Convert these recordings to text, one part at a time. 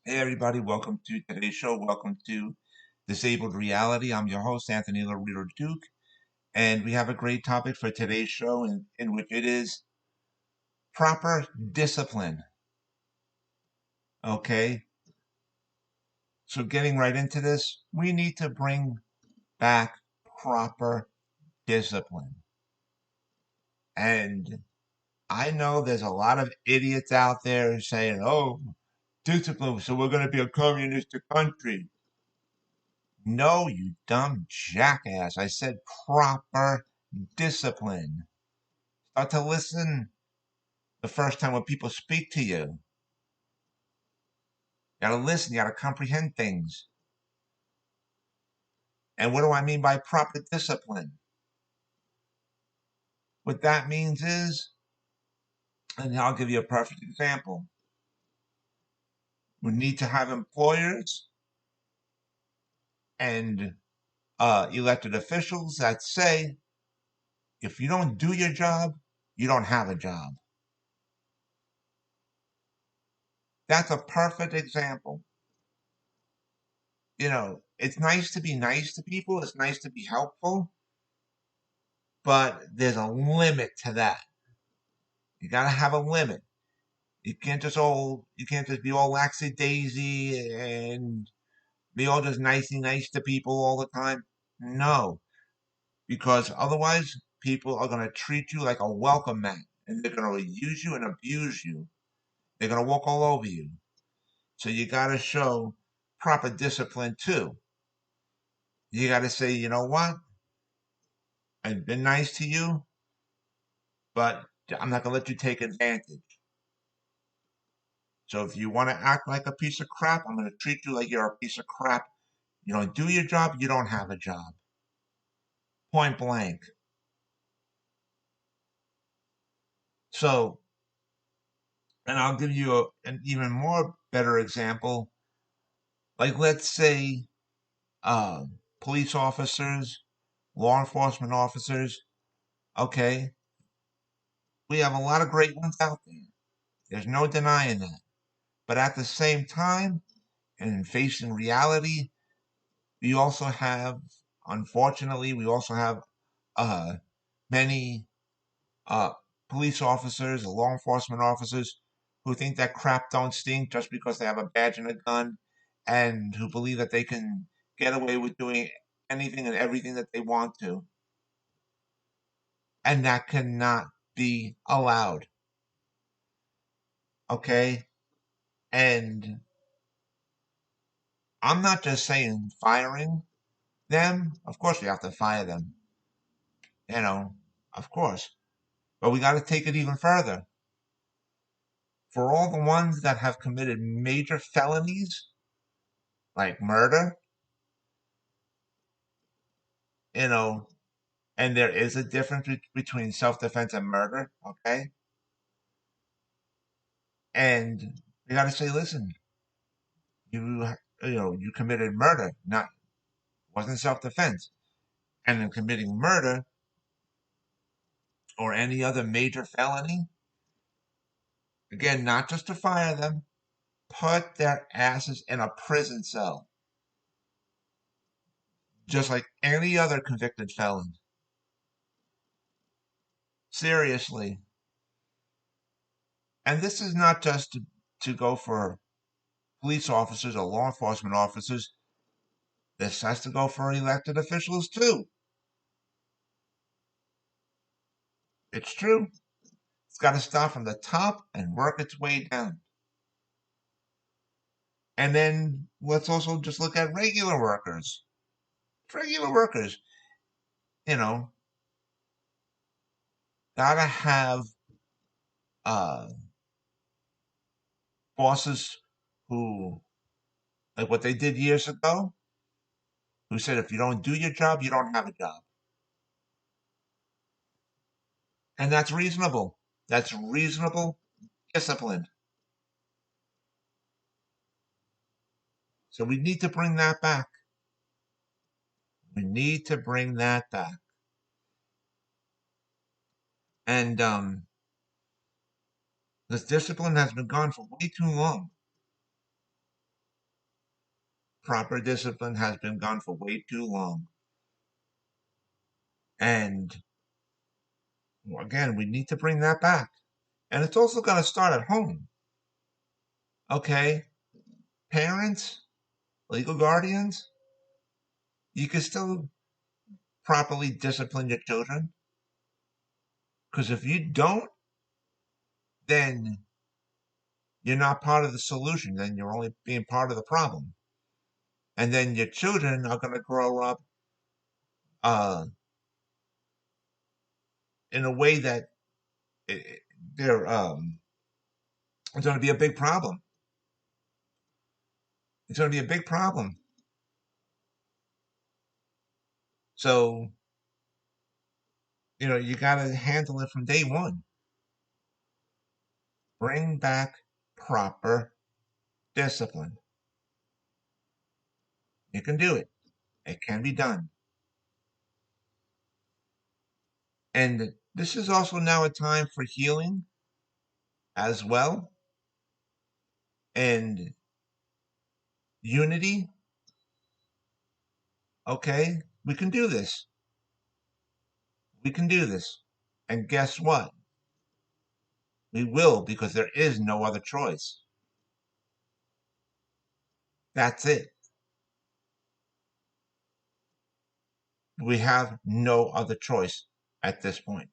Hey everybody, welcome to today's show. Welcome to Disabled Reality. I'm your host, Anthony Lorito-Duke, and we have a great topic for today's show in which it is proper discipline. Okay, so getting right into this, we need to bring back proper discipline. And I know there's a lot of idiots out there saying, oh, discipline, so we're going to be a communistic country. No, you dumb jackass. I said proper discipline. Start to listen the first time when people speak to you. You gotta listen, you gotta comprehend things. And what do I mean by proper discipline? What that means is, and I'll give you a perfect example. We need to have employers and elected officials that say, if you don't do your job, you don't have a job. That's a perfect example. It's nice to be nice to people. It's nice to be helpful, but there's a limit to that. You gotta have a limit. You can't just be all laxy daisy and be all just nicey nice to people all the time. No, because otherwise people are gonna treat you like a welcome mat, and they're gonna use you and abuse you. They're gonna walk all over you. So you gotta show proper discipline too. You gotta say, you know what? I've been nice to you, but I'm not gonna let you take advantage. So if you want to act like a piece of crap, I'm gonna treat you like you're a piece of crap. You don't do your job, you don't have a job. Point blank. So, and I'll give you an even more better example. Like, let's say uh, police officers, law enforcement officers. Okay, we have a lot of great ones out there. There's no denying that. But at the same time, and in facing reality, we also have, unfortunately, we also have uh, many uh, police officers, law enforcement officers who think that crap don't stink just because they have a badge and a gun, and who believe that they can get away with doing anything and everything that they want to. And that cannot be allowed. Okay? And I'm not just saying firing them. Of course, we have to fire them, you know, of course. But we got to take it even further. For all the ones that have committed major felonies, like murder, you know, and there is a difference between self-defense and murder, okay? And you got to say, listen, you committed murder, not wasn't self-defense, and in committing murder or any other major felony, again, not just to fire them, put their asses in a prison cell, just like any other convicted felon. Seriously. And this is not just to go for police officers or law enforcement officers. This has to go for elected officials too. It's true. It's got to start from the top and work its way down. And then let's also just look at regular workers. Regular workers, you know, gotta have uh, bosses who, like what they did years ago, who said if you don't do your job, you don't have a job. And that's reasonable. That's reasonable discipline. So we need to bring that back. We need to bring that back. And this discipline has been gone for way too long. proper discipline has been gone for way too long. And again, we need to bring that back. And it's also going to start at home. Okay? Parents, legal guardians, you can still properly discipline your children. Because if you don't, then you're not part of the solution. Then you're only being part of the problem. And then your children are going to grow up uh, in a way that they're it's going to be a big problem. It's going to be a big problem. So you got to handle it from day one. Bring back proper discipline. You can do it. It can be done. And this is also now a time for healing as well and unity. Okay, we can do this. We can do this. And guess what? We will because there is no other choice. That's it. We have no other choice at this point.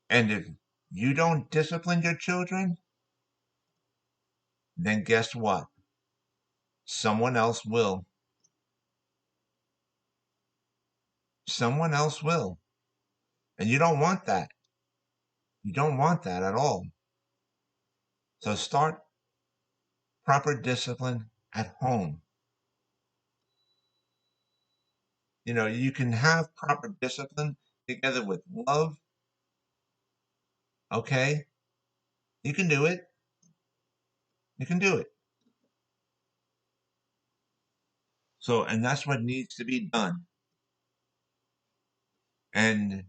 And if you don't discipline your children, then guess what? Someone else will. Someone else will. And you don't want that. You don't want that at all. So start proper discipline at home. You can have proper discipline together with love. Okay? You can do it. You can do it. So, and that's what needs to be done. And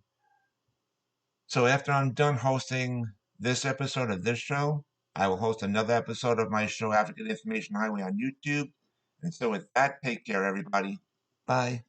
so after I'm done hosting this episode of this show, I will host another episode of my show, African Information Highway, on YouTube. And so with that, take care, everybody. Bye.